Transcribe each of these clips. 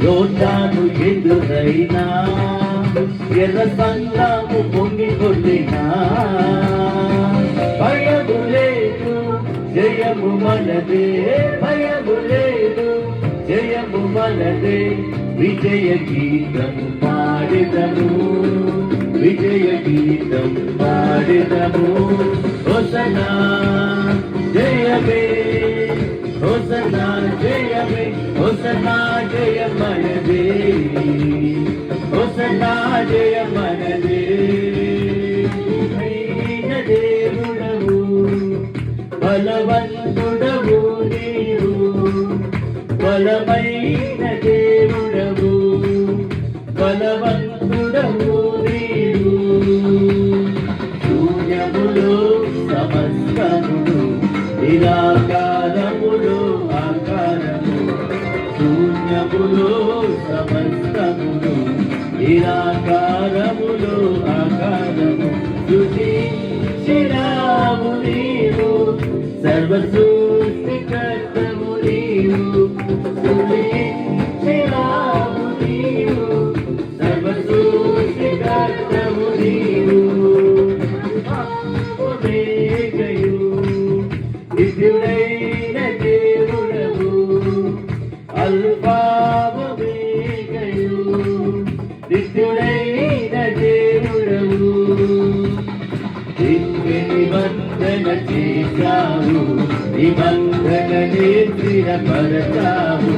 యోర్దాను ఎదురైనా ఎర్ర సంద్రము పొంగికొట్టినా భయము లేదు జయము మనదే, భయము లేదు జయము మనదే. విజయ గీతం పాడెదము, విజయ గీతం పాడెదము. హోసన్నా జయమే, హోసన్నా జయమే, హోసన్నా జయ మనదే, హోసన్నా జయ మనదే. అయిన దేవుడవు బలవంతుడవు నీవు, బలమైన దేవుడవు బలవంతుడవు నీవు. శూన్యములో సమస్తములు నిరాకారములో ఆకారము, శూన్యములో సమస్తములు నిరాకారములో ఆకారము. సృష్టించినావు నీవు, సర్వ సృష్టికర్తవు నీవు. సృష్టించినావు నీవు, సర్వ సృష్టికర్తవు నీవు. ఒమేగయు నిత్యుడైన దేవుడవు, అల్ఫా ఒమేగయు నిత్యుడైన దేవుడవు. నిబంధన చేశావు, నిబంధననే స్థిరపరచావు.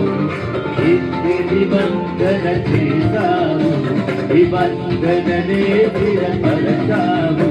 నిబంధన చేశావు, నిబంధననే స్థిరపరచావు.